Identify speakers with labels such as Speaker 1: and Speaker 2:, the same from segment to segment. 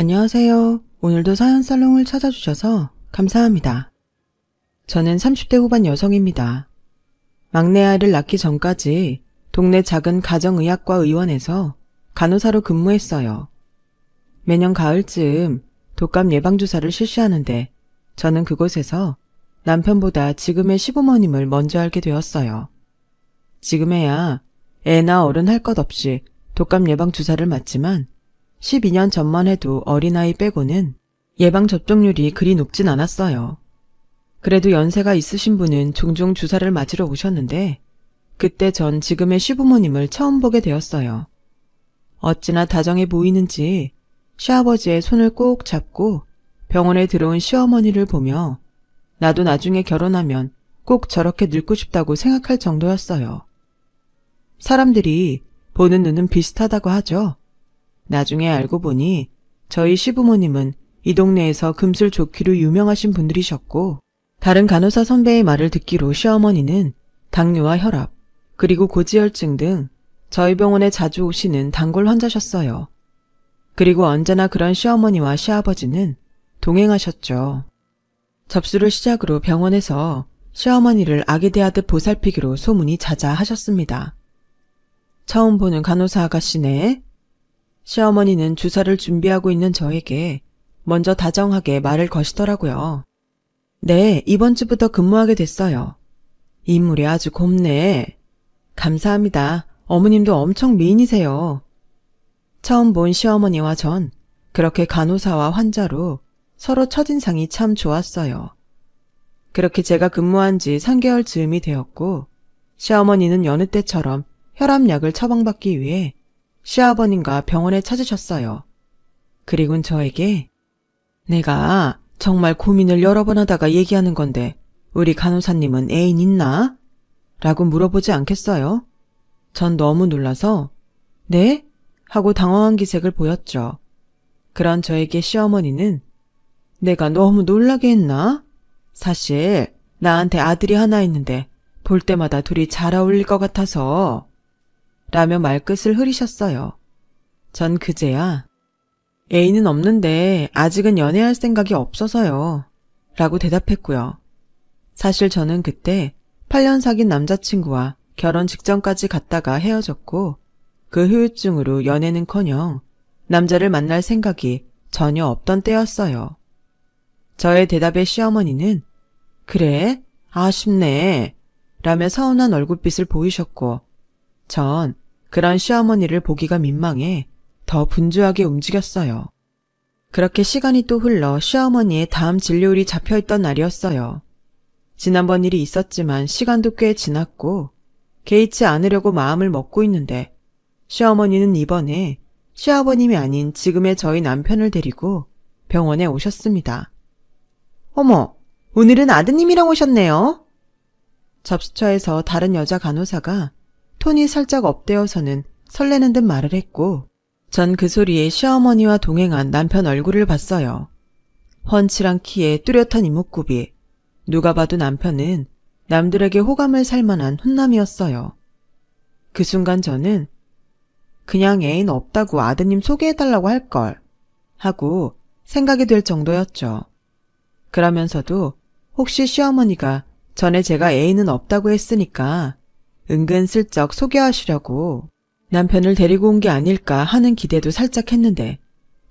Speaker 1: 안녕하세요. 오늘도 사연살롱을 찾아주셔서 감사합니다. 저는 30대 후반 여성입니다. 막내 아이를 낳기 전까지 동네 작은 가정의학과 의원에서 간호사로 근무했어요. 매년 가을쯤 독감 예방주사를 실시하는데 저는 그곳에서 남편보다 지금의 시부모님을 먼저 알게 되었어요. 지금에야 애나 어른 할 것 없이 독감 예방주사를 맞지만 12년 전만 해도 어린아이 빼고는 예방접종률이 그리 높진 않았어요. 그래도 연세가 있으신 분은 종종 주사를 맞으러 오셨는데 그때 전 지금의 시부모님을 처음 보게 되었어요. 어찌나 다정해 보이는지 시아버지의 손을 꼭 잡고 병원에 들어온 시어머니를 보며 나도 나중에 결혼하면 꼭 저렇게 늙고 싶다고 생각할 정도였어요. 사람들이 보는 눈은 비슷하다고 하죠. 나중에 알고 보니 저희 시부모님은 이 동네에서 금술 좋기로 유명하신 분들이셨고 다른 간호사 선배의 말을 듣기로 시어머니는 당뇨와 혈압, 그리고 고지혈증 등 저희 병원에 자주 오시는 단골 환자셨어요. 그리고 언제나 그런 시어머니와 시아버지는 동행하셨죠. 접수를 시작으로 병원에서 시어머니를 아기 대하듯 보살피기로 소문이 자자하셨습니다. 처음 보는 간호사 아가씨네. 시어머니는 주사를 준비하고 있는 저에게 먼저 다정하게 말을 거시더라고요. 네, 이번 주부터 근무하게 됐어요. 인물이 아주 곱네. 감사합니다. 어머님도 엄청 미인이세요. 처음 본 시어머니와 전 그렇게 간호사와 환자로 서로 첫인상이 참 좋았어요. 그렇게 제가 근무한 지 3개월 즈음이 되었고 시어머니는 여느 때처럼 혈압약을 처방받기 위해 시아버님과 병원에 찾으셨어요. 그리곤 저에게 내가 정말 고민을 여러 번 하다가 얘기하는 건데 우리 간호사님은 애인 있나? 라고 물어보지 않겠어요? 전 너무 놀라서 네? 하고 당황한 기색을 보였죠. 그런 저에게 시어머니는 내가 너무 놀라게 했나? 사실 나한테 아들이 하나 있는데 볼 때마다 둘이 잘 어울릴 것 같아서 라며 말끝을 흐리셨어요. 전 그제야 애인은 없는데 아직은 연애할 생각이 없어서요 라고 대답했고요. 사실 저는 그때 8년 사귄 남자친구와 결혼 직전까지 갔다가 헤어졌고 그 후유증으로 연애는커녕 남자를 만날 생각이 전혀 없던 때였어요. 저의 대답에 시어머니는 그래? 아쉽네 라며 서운한 얼굴빛을 보이셨고 전 그런 시어머니를 보기가 민망해 더 분주하게 움직였어요. 그렇게 시간이 또 흘러 시어머니의 다음 진료일이 잡혀있던 날이었어요. 지난번 일이 있었지만 시간도 꽤 지났고 개의치 않으려고 마음을 먹고 있는데 시어머니는 이번에 시아버님이 아닌 지금의 저희 남편을 데리고 병원에 오셨습니다. 어머, 오늘은 아드님이랑 오셨네요. 접수처에서 다른 여자 간호사가 톤이 살짝 업되어서는 설레는 듯 말을 했고 전 그 소리에 시어머니와 동행한 남편 얼굴을 봤어요. 훤칠한 키에 뚜렷한 이목구비. 누가 봐도 남편은 남들에게 호감을 살 만한 훈남이었어요. 그 순간 저는 그냥 애인 없다고 아드님 소개해달라고 할걸 하고 생각이 될 정도였죠. 그러면서도 혹시 시어머니가 전에 제가 애인은 없다고 했으니까 은근슬쩍 소개하시려고 남편을 데리고 온 게 아닐까 하는 기대도 살짝 했는데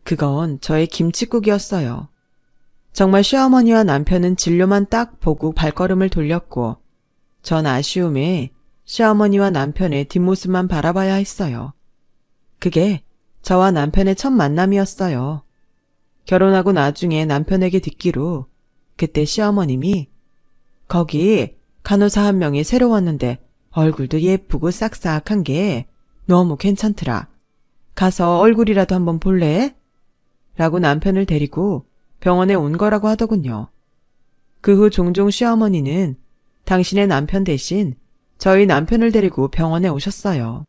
Speaker 1: 그건 저의 김칫국이었어요. 정말 시어머니와 남편은 진료만 딱 보고 발걸음을 돌렸고 전 아쉬움에 시어머니와 남편의 뒷모습만 바라봐야 했어요. 그게 저와 남편의 첫 만남이었어요. 결혼하고 나중에 남편에게 듣기로 그때 시어머님이 거기 간호사 한 명이 새로 왔는데 얼굴도 예쁘고 싹싹한 게 너무 괜찮더라. 가서 얼굴이라도 한번 볼래? 라고 남편을 데리고 병원에 온 거라고 하더군요. 그 후 종종 시어머니는 당신의 남편 대신 저희 남편을 데리고 병원에 오셨어요.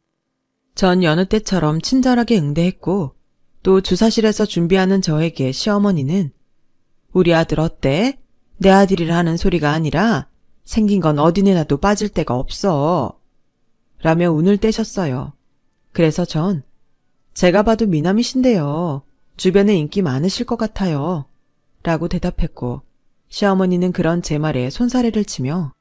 Speaker 1: 전 여느 때처럼 친절하게 응대했고 또 주사실에서 준비하는 저에게 시어머니는 우리 아들 어때? 내 아들이라 하는 소리가 아니라 생긴 건 어디에 나도 빠질 데가 없어. 라며 운을 떼셨어요. 그래서 전 제가 봐도 미남이신데요. 주변에 인기 많으실 것 같아요. 라고 대답했고 시어머니는 그런 제 말에 손사래를 치며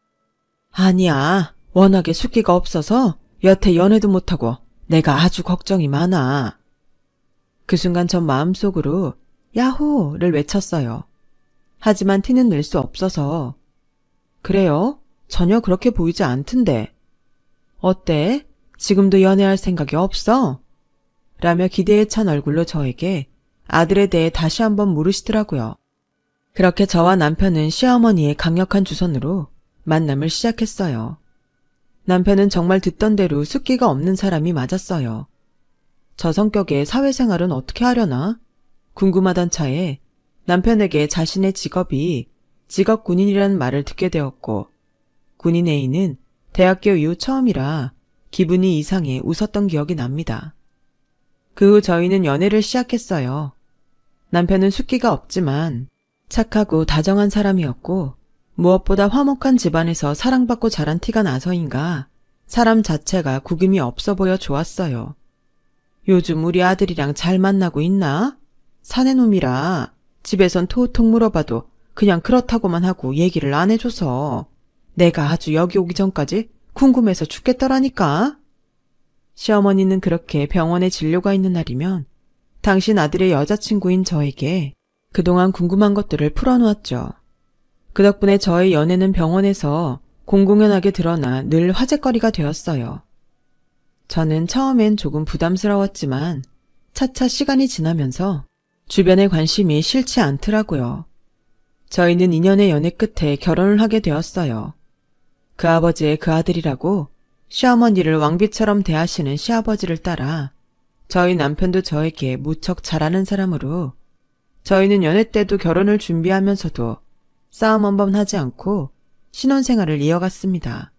Speaker 1: 아니야. 워낙에 숫기가 없어서 여태 연애도 못하고 내가 아주 걱정이 많아. 그 순간 전 마음속으로 야호를 외쳤어요. 하지만 티는 낼 수 없어서 그래요? 전혀 그렇게 보이지 않던데. 어때? 지금도 연애할 생각이 없어? 라며 기대에 찬 얼굴로 저에게 아들에 대해 다시 한번 물으시더라고요. 그렇게 저와 남편은 시어머니의 강력한 주선으로 만남을 시작했어요. 남편은 정말 듣던 대로 숫기가 없는 사람이 맞았어요. 저 성격에 사회생활은 어떻게 하려나? 궁금하던 차에 남편에게 자신의 직업이 직업 군인이라는 말을 듣게 되었고 군인 A는 대학교 이후 처음이라 기분이 이상해 웃었던 기억이 납니다. 그 후 저희는 연애를 시작했어요. 남편은 숫기가 없지만 착하고 다정한 사람이었고 무엇보다 화목한 집안에서 사랑받고 자란 티가 나서인가 사람 자체가 구김이 없어 보여 좋았어요. 요즘 우리 아들이랑 잘 만나고 있나? 사내놈이라 집에선 톡톡 물어봐도 그냥 그렇다고만 하고 얘기를 안 해줘서 내가 아주 여기 오기 전까지 궁금해서 죽겠더라니까. 시어머니는 그렇게 병원에 진료가 있는 날이면 당신 아들의 여자친구인 저에게 그동안 궁금한 것들을 풀어놓았죠. 그 덕분에 저의 연애는 병원에서 공공연하게 드러나 늘 화제거리가 되었어요. 저는 처음엔 조금 부담스러웠지만 차차 시간이 지나면서 주변의 관심이 싫지 않더라고요. 저희는 2년의 연애 끝에 결혼을 하게 되었어요. 그 아버지의 그 아들이라고 시어머니를 왕비처럼 대하시는 시아버지를 따라 저희 남편도 저에게 무척 잘하는 사람으로 저희는 연애 때도 결혼을 준비하면서도 싸움 한 번 하지 않고 신혼생활을 이어갔습니다.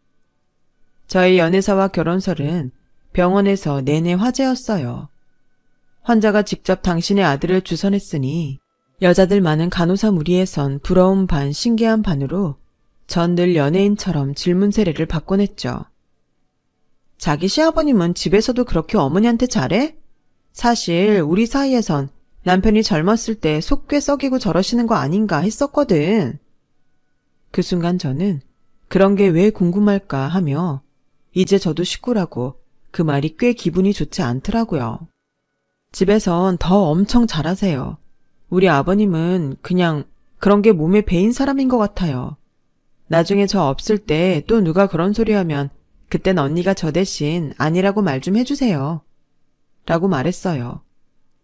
Speaker 1: 저희 연애사와 결혼설은 병원에서 내내 화제였어요. 환자가 직접 당신의 아들을 주선했으니 여자들 많은 간호사 무리에선 부러움 반 신기한 반으로 전 늘 연예인처럼 질문 세례를 받곤 했죠. 자기 시아버님은 집에서도 그렇게 어머니한테 잘해? 사실 우리 사이에선 남편이 젊었을 때 속 꽤 썩이고 저러시는 거 아닌가 했었거든. 그 순간 저는 그런 게 왜 궁금할까 하며 이제 저도 식구라고 그 말이 꽤 기분이 좋지 않더라고요. 집에선 더 엄청 잘하세요. 우리 아버님은 그냥 그런 게 몸에 배인 사람인 것 같아요. 나중에 저 없을 때 또 누가 그런 소리 하면 그땐 언니가 저 대신 아니라고 말 좀 해주세요. 라고 말했어요.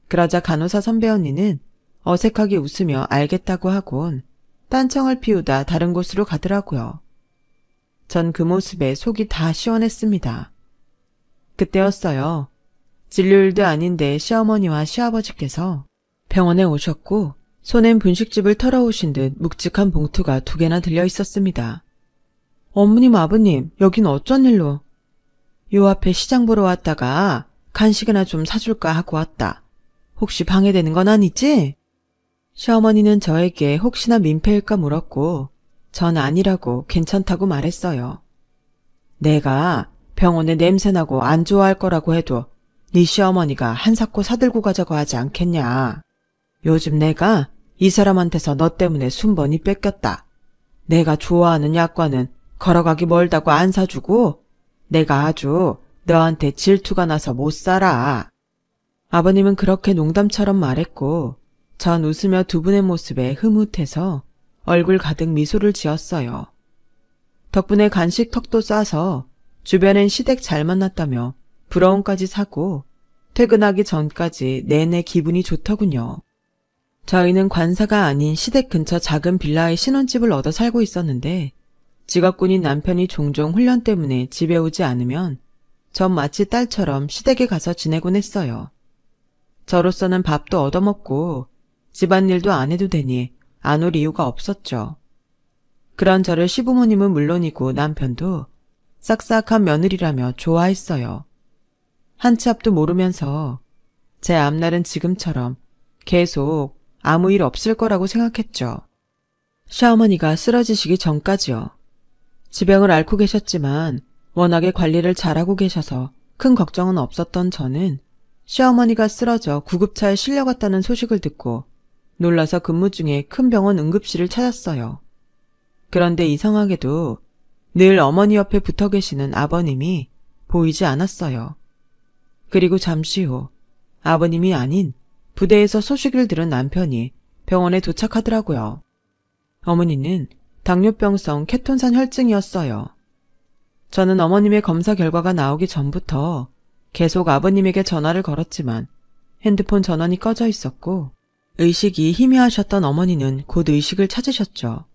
Speaker 1: 그러자 간호사 선배 언니는 어색하게 웃으며 알겠다고 하곤 딴청을 피우다 다른 곳으로 가더라고요. 전 그 모습에 속이 다 시원했습니다. 그때였어요. 진료일도 아닌데 시어머니와 시아버지께서 병원에 오셨고 손엔 분식집을 털어오신 듯 묵직한 봉투가 2개나 들려 있었습니다. 어머님, 아버님, 여긴 어쩐 일로? 요 앞에 시장 보러 왔다가 간식이나 좀 사줄까 하고 왔다. 혹시 방해되는 건 아니지? 시어머니는 저에게 혹시나 민폐일까 물었고 전 아니라고 괜찮다고 말했어요. 내가 병원에 냄새나고 안 좋아할 거라고 해도 네 시어머니가 한 사코 사들고 가자고 하지 않겠냐. 요즘 내가 이 사람한테서 너 때문에 순번이 뺏겼다. 내가 좋아하는 약과는 걸어가기 멀다고 안 사주고 내가 아주 너한테 질투가 나서 못 살아. 아버님은 그렇게 농담처럼 말했고 전 웃으며 두 분의 모습에 흐뭇해서 얼굴 가득 미소를 지었어요. 덕분에 간식 턱도 싸서 주변엔 시댁 잘 만났다며 부러움까지 사고 퇴근하기 전까지 내내 기분이 좋더군요. 저희는 관사가 아닌 시댁 근처 작은 빌라에 신혼집을 얻어 살고 있었는데 직업군인 남편이 종종 훈련 때문에 집에 오지 않으면 전 마치 딸처럼 시댁에 가서 지내곤 했어요. 저로서는 밥도 얻어먹고 집안일도 안 해도 되니 안 올 이유가 없었죠. 그런 저를 시부모님은 물론이고 남편도 싹싹한 며느리라며 좋아했어요. 한 치 앞도 모르면서 제 앞날은 지금처럼 계속 아무 일 없을 거라고 생각했죠. 시어머니가 쓰러지시기 전까지요. 지병을 앓고 계셨지만 워낙에 관리를 잘하고 계셔서 큰 걱정은 없었던 저는 시어머니가 쓰러져 구급차에 실려갔다는 소식을 듣고 놀라서 근무 중에 큰 병원 응급실을 찾았어요. 그런데 이상하게도 늘 어머니 옆에 붙어 계시는 아버님이 보이지 않았어요. 그리고 잠시 후 아버님이 아닌 부대에서 소식을 들은 남편이 병원에 도착하더라고요. 어머니는 당뇨병성 케톤산 혈증이었어요. 저는 어머님의 검사 결과가 나오기 전부터 계속 아버님에게 전화를 걸었지만 핸드폰 전원이 꺼져 있었고 의식이 희미하셨던 어머니는 곧 의식을 찾으셨죠.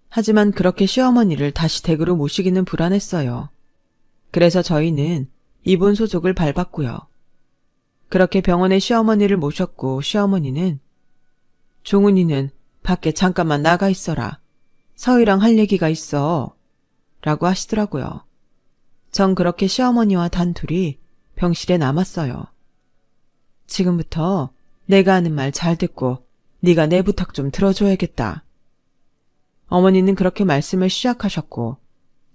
Speaker 1: 하지만 그렇게 시어머니를 다시 댁으로 모시기는 불안했어요. 그래서 저희는 입원 소속을 밟았고요. 그렇게 병원에 시어머니를 모셨고 시어머니는 종훈이는 밖에 잠깐만 나가 있어라. 서희랑 할 얘기가 있어. 라고 하시더라고요. 전 그렇게 시어머니와 단둘이 병실에 남았어요. 지금부터 내가 하는 말 잘 듣고 네가 내 부탁 좀 들어줘야겠다. 어머니는 그렇게 말씀을 시작하셨고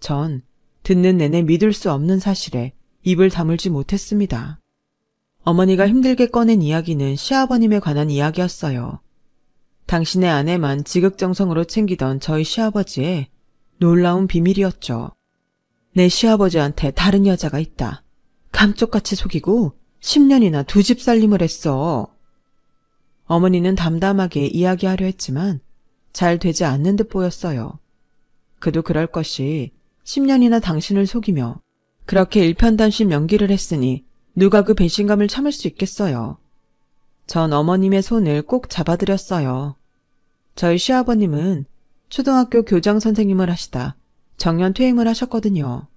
Speaker 1: 전 듣는 내내 믿을 수 없는 사실에 입을 다물지 못했습니다. 어머니가 힘들게 꺼낸 이야기는 시아버님에 관한 이야기였어요. 당신의 아내만 지극정성으로 챙기던 저희 시아버지의 놀라운 비밀이었죠. 내 시아버지한테 다른 여자가 있다. 감쪽같이 속이고 10년이나 두 집 살림을 했어. 어머니는 담담하게 이야기하려 했지만 잘 되지 않는 듯 보였어요. 그도 그럴 것이 10년이나 당신을 속이며 그렇게 일편단심 연기를 했으니 누가 그 배신감을 참을 수 있겠어요. 전 어머님의 손을 꼭 잡아드렸어요. 저희 시아버님은 초등학교 교장 선생님을 하시다 정년 퇴임을 하셨거든요.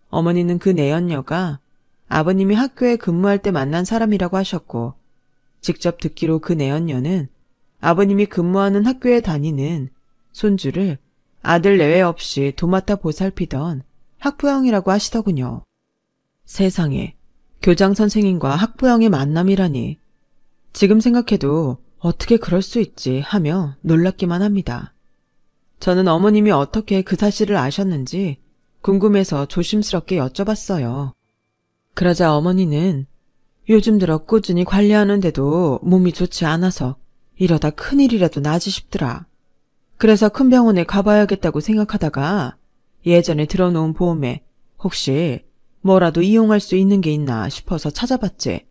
Speaker 1: 어머니는 그 내연녀가 아버님이 학교에 근무할 때 만난 사람이라고 하셨고 직접 듣기로 그 내연녀는 아버님이 근무하는 학교에 다니는 손주를 아들 내외 없이 도맡아 보살피던 학부형이라고 하시더군요. 세상에, 교장 선생님과 학부형의 만남이라니. 지금 생각해도 어떻게 그럴 수 있지 하며 놀랍기만 합니다. 저는 어머님이 어떻게 그 사실을 아셨는지 궁금해서 조심스럽게 여쭤봤어요. 그러자 어머니는 요즘 들어 꾸준히 관리하는데도 몸이 좋지 않아서 이러다 큰일이라도 나지 싶더라. 그래서 큰 병원에 가봐야겠다고 생각하다가 예전에 들어놓은 보험에 혹시 뭐라도 이용할 수 있는 게 있나 싶어서 찾아봤지.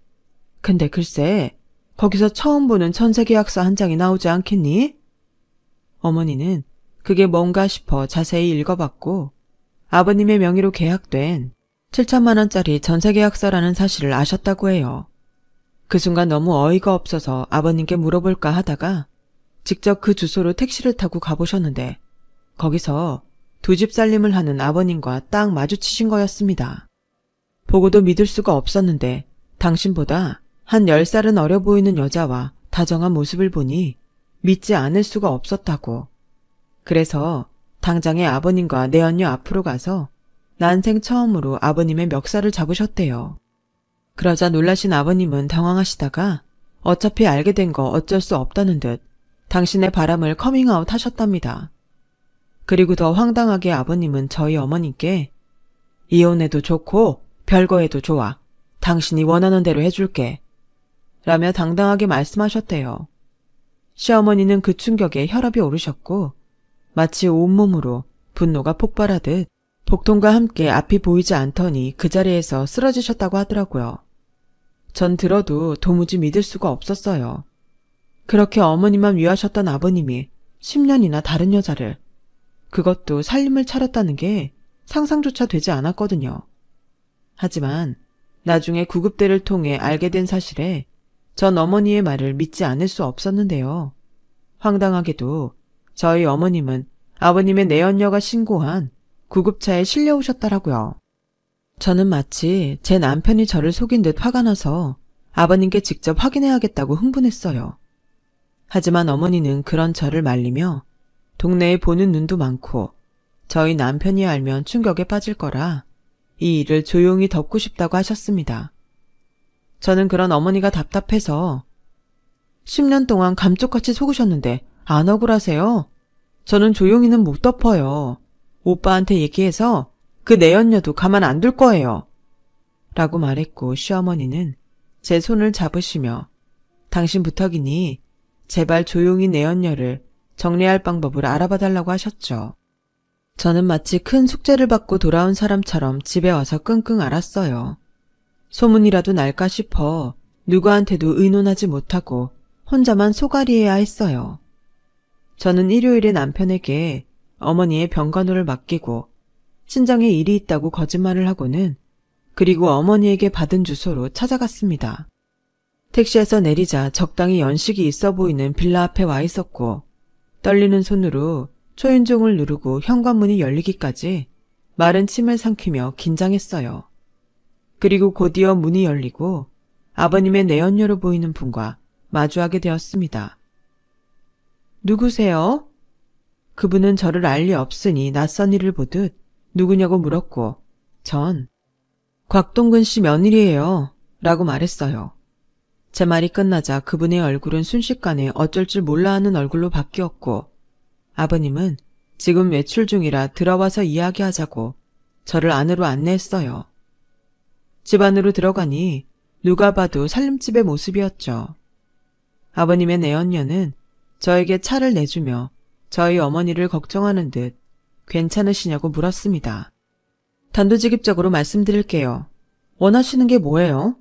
Speaker 1: 근데 글쎄 거기서 처음 보는 전세계약서 한 장이 나오지 않겠니? 어머니는 그게 뭔가 싶어 자세히 읽어봤고 아버님의 명의로 계약된 7천만 원짜리 전세계약서라는 사실을 아셨다고 해요. 그 순간 너무 어이가 없어서 아버님께 물어볼까 하다가 직접 그 주소로 택시를 타고 가보셨는데 거기서 두 집 살림을 하는 아버님과 딱 마주치신 거였습니다. 보고도 믿을 수가 없었는데 당신보다 한 10살은 어려 보이는 여자와 다정한 모습을 보니 믿지 않을 수가 없었다고. 그래서 당장에 아버님과 내연녀 앞으로 가서 난생 처음으로 아버님의 멱살을 잡으셨대요. 그러자 놀라신 아버님은 당황하시다가 어차피 알게 된 거 어쩔 수 없다는 듯 당신의 바람을 커밍아웃 하셨답니다. 그리고 더 황당하게 아버님은 저희 어머니께 이혼해도 좋고 별거해도 좋아. 당신이 원하는 대로 해줄게. 라며 당당하게 말씀하셨대요. 시어머니는 그 충격에 혈압이 오르셨고 마치 온몸으로 분노가 폭발하듯 복통과 함께 앞이 보이지 않더니 그 자리에서 쓰러지셨다고 하더라고요. 전 들어도 도무지 믿을 수가 없었어요. 그렇게 어머니만 위하셨던 아버님이 10년이나 다른 여자를, 그것도 살림을 차렸다는 게 상상조차 되지 않았거든요. 하지만 나중에 구급대를 통해 알게 된 사실에 전 어머니의 말을 믿지 않을 수 없었는데요. 황당하게도 저희 어머님은 아버님의 내연녀가 신고한 구급차에 실려오셨더라고요. 저는 마치 제 남편이 저를 속인 듯 화가 나서 아버님께 직접 확인해야겠다고 흥분했어요. 하지만 어머니는 그런 저를 말리며 동네에 보는 눈도 많고 저희 남편이 알면 충격에 빠질 거라 이 일을 조용히 덮고 싶다고 하셨습니다. 저는 그런 어머니가 답답해서 10년 동안 감쪽같이 속으셨는데 안 억울하세요? 저는 조용히는 못 덮어요. 오빠한테 얘기해서 그 내연녀도 가만 안 둘 거예요. 라고 말했고 시어머니는 제 손을 잡으시며 당신 부탁이니 제발 조용히 내연녀를 정리할 방법을 알아봐 달라고 하셨죠. 저는 마치 큰 숙제를 받고 돌아온 사람처럼 집에 와서 끙끙 앓았어요. 소문이라도 날까 싶어 누구한테도 의논하지 못하고 혼자만 소갈이해야 했어요. 저는 일요일에 남편에게 어머니의 병간호를 맡기고 친정에 일이 있다고 거짓말을 하고는 그리고 어머니에게 받은 주소로 찾아갔습니다. 택시에서 내리자 적당히 연식이 있어 보이는 빌라 앞에 와 있었고 떨리는 손으로 초인종을 누르고 현관문이 열리기까지 마른 침을 삼키며 긴장했어요. 그리고 곧이어 문이 열리고 아버님의 내연녀로 보이는 분과 마주하게 되었습니다. 누구세요? 그분은 저를 알 리 없으니 낯선 이를 보듯 누구냐고 물었고 전 곽동근 씨 며느리예요 라고 말했어요. 제 말이 끝나자 그분의 얼굴은 순식간에 어쩔 줄 몰라 하는 얼굴로 바뀌었고 아버님은 지금 외출 중이라 들어와서 이야기하자고 저를 안으로 안내했어요. 집 안으로 들어가니 누가 봐도 살림집의 모습이었죠. 아버님의 내연녀는 저에게 차를 내주며 저희 어머니를 걱정하는 듯 괜찮으시냐고 물었습니다. 단도직입적으로 말씀드릴게요. 원하시는 게 뭐예요?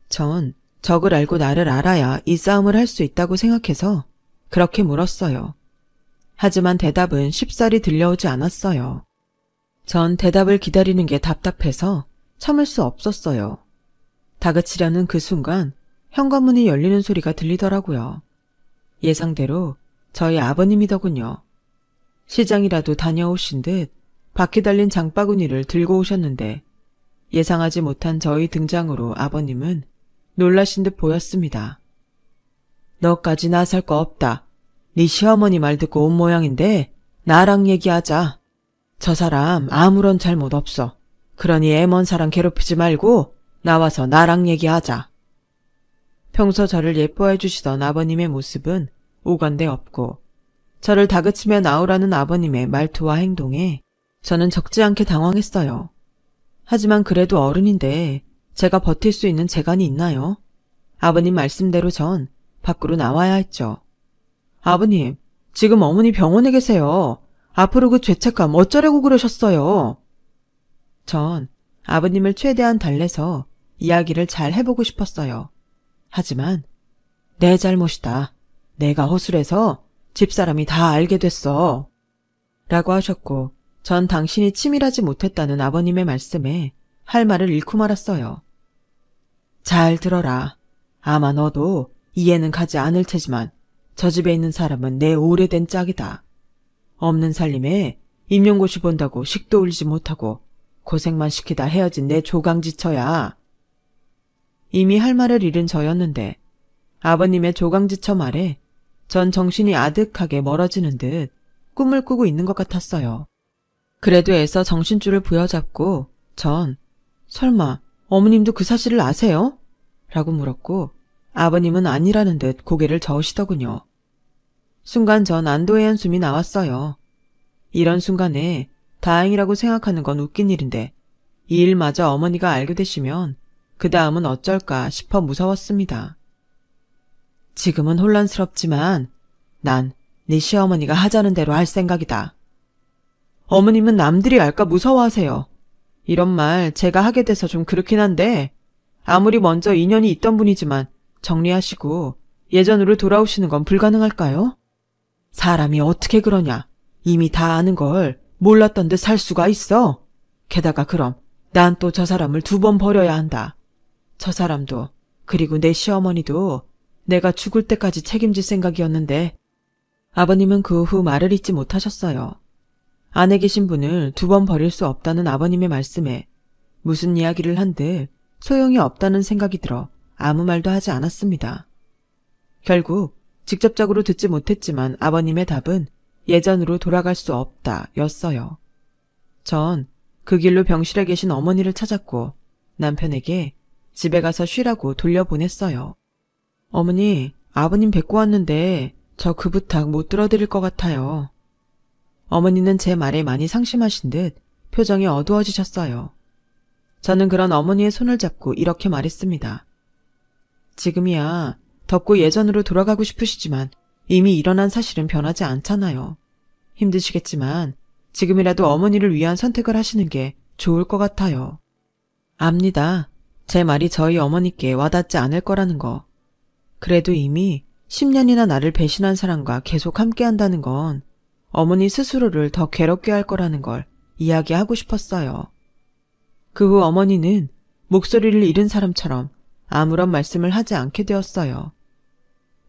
Speaker 1: 전 적을 알고 나를 알아야 이 싸움을 할 수 있다고 생각해서 그렇게 물었어요. 하지만 대답은 쉽사리 들려오지 않았어요. 전 대답을 기다리는 게 답답해서 참을 수 없었어요. 다그치려는 그 순간 현관문이 열리는 소리가 들리더라고요. 예상대로 저희 아버님이더군요. 시장이라도 다녀오신 듯 바퀴 달린 장바구니를 들고 오셨는데 예상하지 못한 저희 등장으로 아버님은 놀라신 듯 보였습니다. 너까지 나설 거 없다. 네 시어머니 말 듣고 온 모양인데 나랑 얘기하자. 저 사람 아무런 잘못 없어. 그러니 애먼 사람 괴롭히지 말고 나와서 나랑 얘기하자. 평소 저를 예뻐해 주시던 아버님의 모습은 오간데 없고 저를 다그치며 나오라는 아버님의 말투와 행동에 저는 적지 않게 당황했어요. 하지만 그래도 어른인데 제가 버틸 수 있는 재간이 있나요? 아버님 말씀대로 전 밖으로 나와야 했죠. 아버님, 지금 어머니 병원에 계세요. 앞으로 그 죄책감 어쩌려고 그러셨어요? 전 아버님을 최대한 달래서 이야기를 잘 해보고 싶었어요. 하지만 내 잘못이다. 내가 허술해서 집사람이 다 알게 됐어. 라고 하셨고 전 당신이 치밀하지 못했다는 아버님의 말씀에 할 말을 잃고 말았어요. 잘 들어라. 아마 너도 이해는 가지 않을 테지만 저 집에 있는 사람은 내 오래된 짝이다. 없는 살림에 임용고시 본다고 식도 올리지 못하고 고생만 시키다 헤어진 내 조강지처야. 이미 할 말을 잃은 저였는데 아버님의 조강지처 말에 전 정신이 아득하게 멀어지는 듯 꿈을 꾸고 있는 것 같았어요. 그래도 애써 정신줄을 부여잡고 전 설마 어머님도 그 사실을 아세요? 라고 물었고 아버님은 아니라는 듯 고개를 저으시더군요. 순간 전 안도의 한숨이 나왔어요. 이런 순간에 다행이라고 생각하는 건 웃긴 일인데 이 일마저 어머니가 알게 되시면 그 다음은 어쩔까 싶어 무서웠습니다. 지금은 혼란스럽지만 난 네 시어머니가 하자는 대로 할 생각이다. 어머님은 남들이 알까 무서워하세요. 이런 말 제가 하게 돼서 좀 그렇긴 한데 아무리 먼저 인연이 있던 분이지만 정리하시고 예전으로 돌아오시는 건 불가능할까요? 사람이 어떻게 그러냐. 이미 다 아는 걸 몰랐던 듯 살 수가 있어. 게다가 그럼 난 또 저 사람을 2번 버려야 한다. 저 사람도 그리고 내 시어머니도 내가 죽을 때까지 책임질 생각이었는데 아버님은 그 후 말을 잇지 못하셨어요. 안에 계신 분을 2번 버릴 수 없다는 아버님의 말씀에 무슨 이야기를 한들 소용이 없다는 생각이 들어 아무 말도 하지 않았습니다. 결국 직접적으로 듣지 못했지만 아버님의 답은 예전으로 돌아갈 수 없다 였어요. 전 그 길로 병실에 계신 어머니를 찾았고 남편에게 집에 가서 쉬라고 돌려보냈어요. 어머니, 아버님 뵙고 왔는데 저 그 부탁 못 들어드릴 것 같아요. 어머니는 제 말에 많이 상심하신 듯 표정이 어두워지셨어요. 저는 그런 어머니의 손을 잡고 이렇게 말했습니다. 지금이야 덥고 예전으로 돌아가고 싶으시지만 이미 일어난 사실은 변하지 않잖아요. 힘드시겠지만 지금이라도 어머니를 위한 선택을 하시는 게 좋을 것 같아요. 압니다. 제 말이 저희 어머니께 와닿지 않을 거라는 거. 그래도 이미 10년이나 나를 배신한 사람과 계속 함께한다는 건 어머니 스스로를 더 괴롭게 할 거라는 걸 이야기하고 싶었어요. 그 후 어머니는 목소리를 잃은 사람처럼 아무런 말씀을 하지 않게 되었어요.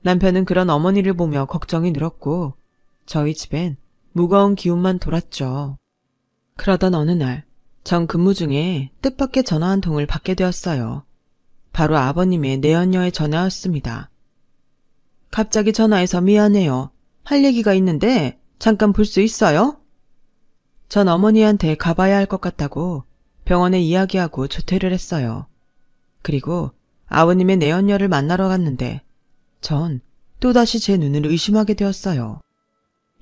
Speaker 1: 남편은 그런 어머니를 보며 걱정이 늘었고 저희 집엔 무거운 기운만 돌았죠. 그러던 어느 날 전 근무 중에 뜻밖의 전화 한 통을 받게 되었어요. 바로 아버님의 내연녀의 전화였습니다. 갑자기 전화해서 미안해요. 할 얘기가 있는데 잠깐 볼 수 있어요? 전 어머니한테 가봐야 할 것 같다고 병원에 이야기하고 조퇴를 했어요. 그리고 아버님의 내연녀를 만나러 갔는데 전 또다시 제 눈을 의심하게 되었어요.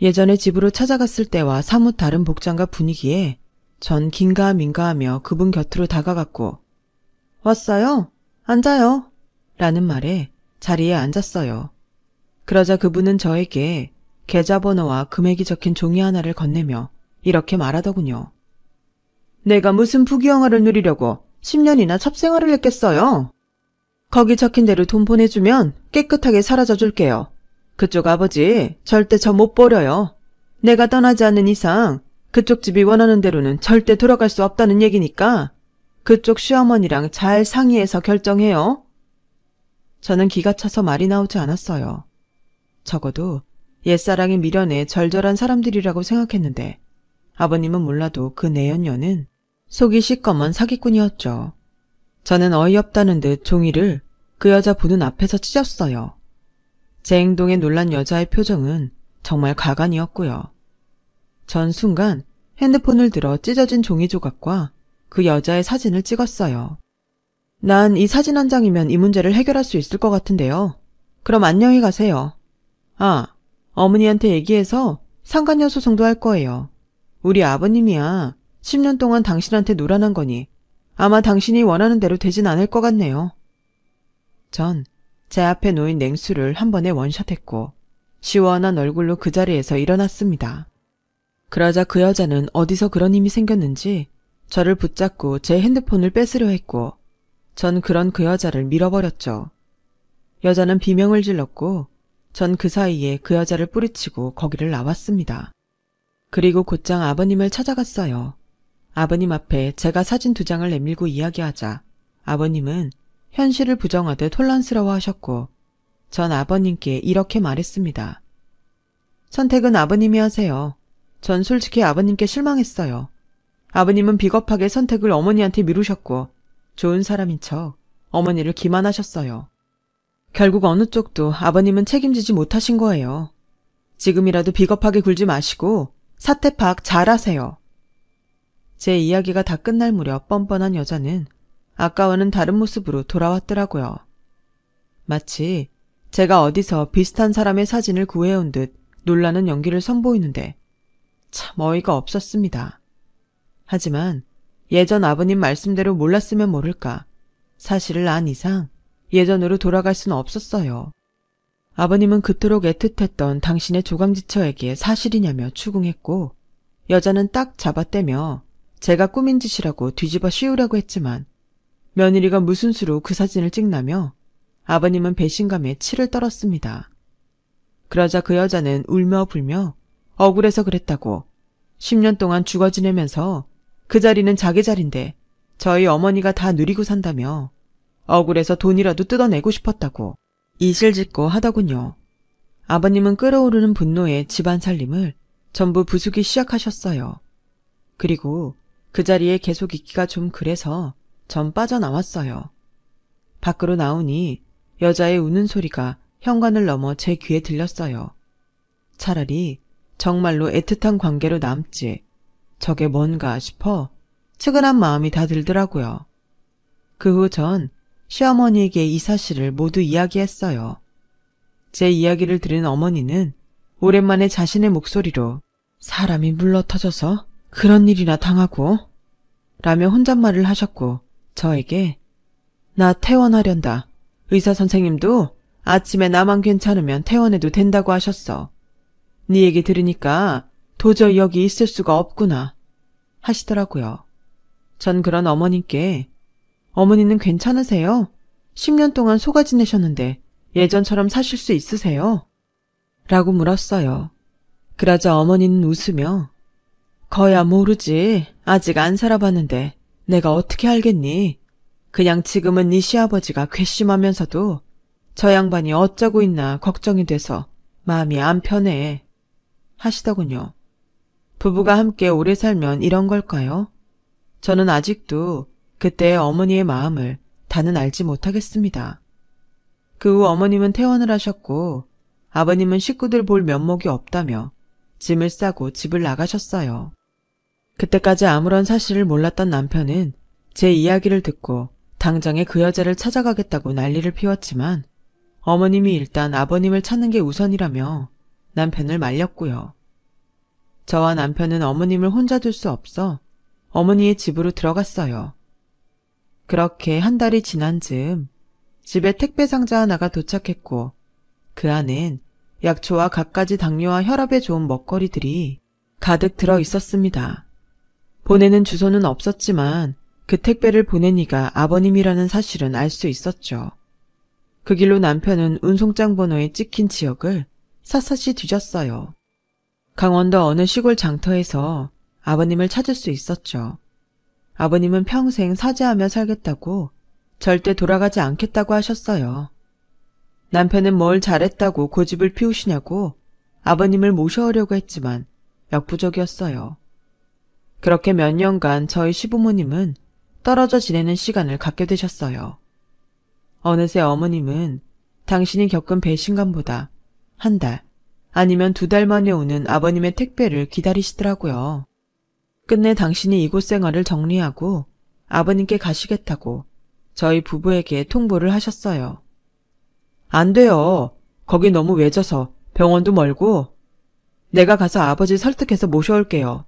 Speaker 1: 예전에 집으로 찾아갔을 때와 사뭇 다른 복장과 분위기에 전 긴가민가하며 그분 곁으로 다가갔고 왔어요? 앉아요. 라는 말에 자리에 앉았어요. 그러자 그분은 저에게 계좌번호와 금액이 적힌 종이 하나를 건네며 이렇게 말하더군요. 내가 무슨 부귀영화를 누리려고 10년이나 첩생활을 했겠어요? 거기 적힌 대로 돈 보내주면 깨끗하게 사라져 줄게요. 그쪽 아버지 절대 저 못 버려요. 내가 떠나지 않는 이상 그쪽 집이 원하는 대로는 절대 돌아갈 수 없다는 얘기니까 그쪽 시어머니랑 잘 상의해서 결정해요. 저는 기가 차서 말이 나오지 않았어요. 적어도 옛사랑에 미련에 절절한 사람들이라고 생각했는데 아버님은 몰라도 그 내연녀는 속이 시꺼먼 사기꾼이었죠. 저는 어이없다는 듯 종이를 그 여자 보는 앞에서 찢었어요. 제 행동에 놀란 여자의 표정은 정말 가관이었고요. 전 순간 핸드폰을 들어 찢어진 종이 조각과 그 여자의 사진을 찍었어요. 난 이 사진 한 장이면 이 문제를 해결할 수 있을 것 같은데요. 그럼 안녕히 가세요. 아, 어머니한테 얘기해서 상간녀 소송도 할 거예요. 우리 아버님이야 10년 동안 당신한테 노란한 거니 아마 당신이 원하는 대로 되진 않을 것 같네요. 전 제 앞에 놓인 냉수를 한 번에 원샷했고 시원한 얼굴로 그 자리에서 일어났습니다. 그러자 그 여자는 어디서 그런 힘이 생겼는지 저를 붙잡고 제 핸드폰을 뺏으려 했고 전 그런 그 여자를 밀어버렸죠. 여자는 비명을 질렀고 전 그 사이에 그 여자를 뿌리치고 거기를 나왔습니다. 그리고 곧장 아버님을 찾아갔어요. 아버님 앞에 제가 사진 2장을 내밀고 이야기하자 아버님은 현실을 부정하듯 혼란스러워하셨고 전 아버님께 이렇게 말했습니다. 선택은 아버님이 하세요. 전 솔직히 아버님께 실망했어요. 아버님은 비겁하게 선택을 어머니한테 미루셨고 좋은 사람인 척 어머니를 기만하셨어요. 결국 어느 쪽도 아버님은 책임지지 못하신 거예요. 지금이라도 비겁하게 굴지 마시고 사태 파악 잘하세요. 제 이야기가 다 끝날 무렵 뻔뻔한 여자는 아까와는 다른 모습으로 돌아왔더라고요. 마치 제가 어디서 비슷한 사람의 사진을 구해온 듯 놀라는 연기를 선보이는데 참 어이가 없었습니다. 하지만 예전 아버님 말씀대로 몰랐으면 모를까 사실을 안 이상 예전으로 돌아갈 수는 없었어요. 아버님은 그토록 애틋했던 당신의 조강지처에게 사실이냐며 추궁했고 여자는 딱 잡아떼며 제가 꾸민 짓이라고 뒤집어 씌우려고 했지만 며느리가 무슨 수로 그 사진을 찍나며 아버님은 배신감에 치를 떨었습니다. 그러자 그 여자는 울며 불며 억울해서 그랬다고 10년 동안 죽어 지내면서 그 자리는 자기 자리인데 저희 어머니가 다 누리고 산다며 억울해서 돈이라도 뜯어내고 싶었다고 이실짓고 하더군요. 아버님은 끓어오르는 분노에 집안 살림을 전부 부수기 시작하셨어요. 그리고 그 자리에 계속 있기가 좀 그래서 전 빠져나왔어요. 밖으로 나오니 여자의 우는 소리가 현관을 넘어 제 귀에 들렸어요. 차라리 정말로 애틋한 관계로 남지 저게 뭔가 싶어 측은한 마음이 다 들더라고요. 그 후 전 시어머니에게 이 사실을 모두 이야기했어요. 제 이야기를 들은 어머니는 오랜만에 자신의 목소리로 사람이 물러터져서 그런 일이나 당하고 라며 혼잣말을 하셨고 저에게 나 퇴원하련다. 의사 선생님도 아침에 나만 괜찮으면 퇴원해도 된다고 하셨어. 네 얘기 들으니까 도저히 여기 있을 수가 없구나 하시더라고요. 전 그런 어머님께 어머니는 괜찮으세요? 10년 동안 속아 지내셨는데 예전처럼 사실 수 있으세요? 라고 물었어요. 그러자 어머니는 웃으며 거야 모르지. 아직 안 살아봤는데 내가 어떻게 알겠니? 그냥 지금은 네 시아버지가 괘씸하면서도 저 양반이 어쩌고 있나 걱정이 돼서 마음이 안 편해 하시더군요. 부부가 함께 오래 살면 이런 걸까요? 저는 아직도 그때의 어머니의 마음을 다는 알지 못하겠습니다. 그 후 어머님은 퇴원을 하셨고 아버님은 식구들 볼 면목이 없다며 짐을 싸고 집을 나가셨어요. 그때까지 아무런 사실을 몰랐던 남편은 제 이야기를 듣고 당장에 그 여자를 찾아가겠다고 난리를 피웠지만 어머님이 일단 아버님을 찾는 게 우선이라며 남편을 말렸고요. 저와 남편은 어머님을 혼자 둘 수 없어 어머니의 집으로 들어갔어요. 그렇게 한 달이 지난 즈음 집에 택배 상자 하나가 도착했고 그 안엔 약초와 갖가지 당뇨와 혈압에 좋은 먹거리들이 가득 들어 있었습니다. 보내는 주소는 없었지만 그 택배를 보낸 이가 아버님이라는 사실은 알 수 있었죠. 그 길로 남편은 운송장 번호에 찍힌 지역을 샅샅이 뒤졌어요. 강원도 어느 시골 장터에서 아버님을 찾을 수 있었죠. 아버님은 평생 사죄하며 살겠다고 절대 돌아가지 않겠다고 하셨어요. 남편은 뭘 잘했다고 고집을 피우시냐고 아버님을 모셔오려고 했지만 역부족이었어요. 그렇게 몇 년간 저희 시부모님은 떨어져 지내는 시간을 갖게 되셨어요. 어느새 어머님은 당신이 겪은 배신감보다 한 달 아니면 2달 만에 오는 아버님의 택배를 기다리시더라고요. 끝내 당신이 이곳 생활을 정리하고 아버님께 가시겠다고 저희 부부에게 통보를 하셨어요. 안 돼요. 거기 너무 외져서 병원도 멀고 내가 가서 아버지 설득해서 모셔올게요.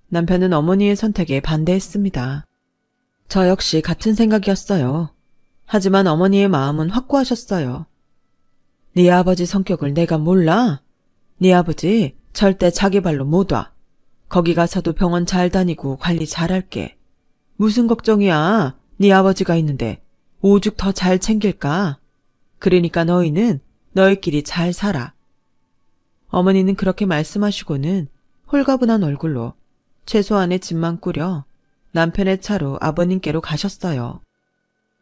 Speaker 1: 남편은 어머니의 선택에 반대했습니다. 저 역시 같은 생각이었어요. 하지만 어머니의 마음은 확고하셨어요. 네 아버지 성격을 내가 몰라? 네 아버지 절대 자기 발로 못 와. 거기 가서도 병원 잘 다니고 관리 잘할게. 무슨 걱정이야. 네 아버지가 있는데 오죽 더 잘 챙길까? 그러니까 너희는 너희끼리 잘 살아. 어머니는 그렇게 말씀하시고는 홀가분한 얼굴로 최소한의 집만 꾸려 남편의 차로 아버님께로 가셨어요.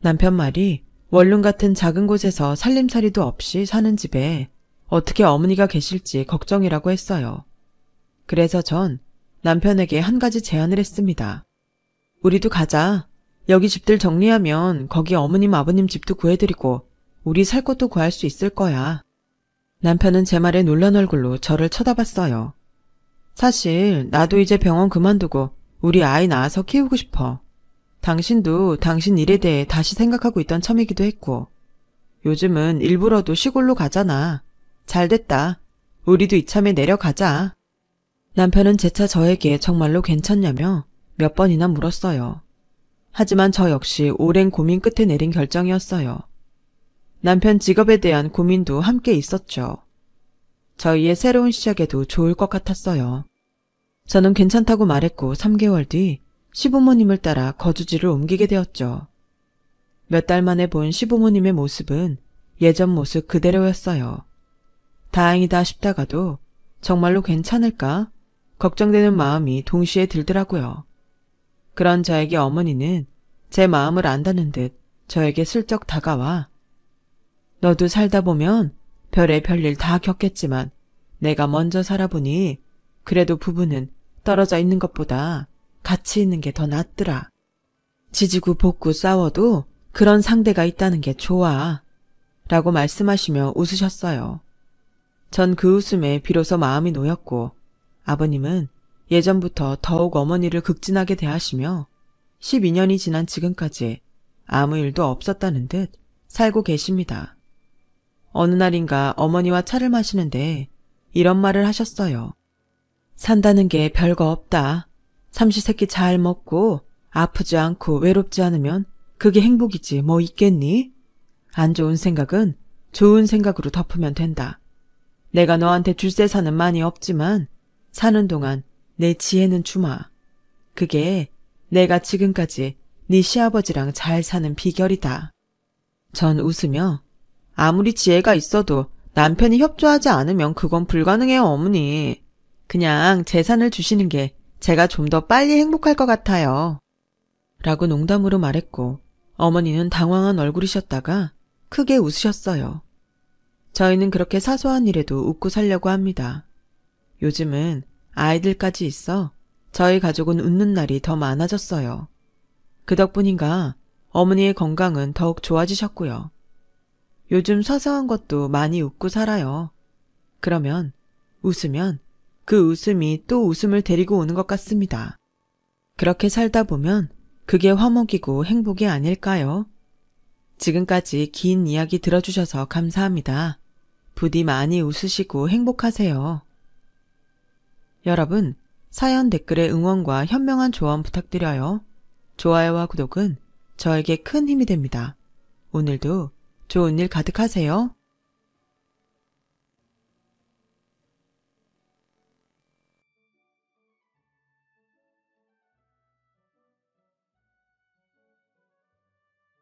Speaker 1: 남편 말이 원룸 같은 작은 곳에서 살림살이도 없이 사는 집에 어떻게 어머니가 계실지 걱정이라고 했어요. 그래서 전 남편에게 한 가지 제안을 했습니다. 우리도 가자. 여기 집들 정리하면 거기 어머님 아버님 집도 구해드리고 우리 살 곳도 구할 수 있을 거야. 남편은 제 말에 놀란 얼굴로 저를 쳐다봤어요. 사실 나도 이제 병원 그만두고 우리 아이 낳아서 키우고 싶어. 당신도 당신 일에 대해 다시 생각하고 있던 참이기도 했고 요즘은 일부러도 시골로 가잖아. 잘됐다. 우리도 이참에 내려가자. 남편은 재차 저에게 정말로 괜찮냐며 몇 번이나 물었어요. 하지만 저 역시 오랜 고민 끝에 내린 결정이었어요. 남편 직업에 대한 고민도 함께 있었죠. 저희의 새로운 시작에도 좋을 것 같았어요. 저는 괜찮다고 말했고 3개월 뒤 시부모님을 따라 거주지를 옮기게 되었죠. 몇 달 만에 본 시부모님의 모습은 예전 모습 그대로였어요. 다행이다 싶다가도 정말로 괜찮을까? 걱정되는 마음이 동시에 들더라고요. 그런 저에게 어머니는 제 마음을 안다는 듯 저에게 슬쩍 다가와 너도 살다 보면 별의 별일 다 겪겠지만 내가 먼저 살아보니 그래도 부부는 떨어져 있는 것보다 같이 있는 게 더 낫더라. 지지고 볶고 싸워도 그런 상대가 있다는 게 좋아. 라고 말씀하시며 웃으셨어요. 전 그 웃음에 비로소 마음이 놓였고 아버님은 예전부터 더욱 어머니를 극진하게 대하시며 12년이 지난 지금까지 아무 일도 없었다는 듯 살고 계십니다. 어느 날인가 어머니와 차를 마시는데 이런 말을 하셨어요. 산다는 게 별거 없다. 삼시세끼 잘 먹고 아프지 않고 외롭지 않으면 그게 행복이지 뭐 있겠니? 안 좋은 생각은 좋은 생각으로 덮으면 된다. 내가 너한테 줄세사는 많이 없지만 사는 동안 내 지혜는 주마. 그게 내가 지금까지 네 시아버지랑 잘 사는 비결이다. 전 웃으며 아무리 지혜가 있어도 남편이 협조하지 않으면 그건 불가능해요, 어머니. 그냥 재산을 주시는 게 제가 좀 더 빨리 행복할 것 같아요. 라고 농담으로 말했고 어머니는 당황한 얼굴이셨다가 크게 웃으셨어요. 저희는 그렇게 사소한 일에도 웃고 살려고 합니다. 요즘은 아이들까지 있어 저희 가족은 웃는 날이 더 많아졌어요. 그 덕분인가 어머니의 건강은 더욱 좋아지셨고요. 요즘 사소한 것도 많이 웃고 살아요. 그러면 웃으면 그 웃음이 또 웃음을 데리고 오는 것 같습니다. 그렇게 살다 보면 그게 화목이고 행복이 아닐까요? 지금까지 긴 이야기 들어주셔서 감사합니다. 부디 많이 웃으시고 행복하세요. 여러분, 사연 댓글에 응원과 현명한 조언 부탁드려요. 좋아요와 구독은 저에게 큰 힘이 됩니다. 오늘도 좋은 일 가득하세요.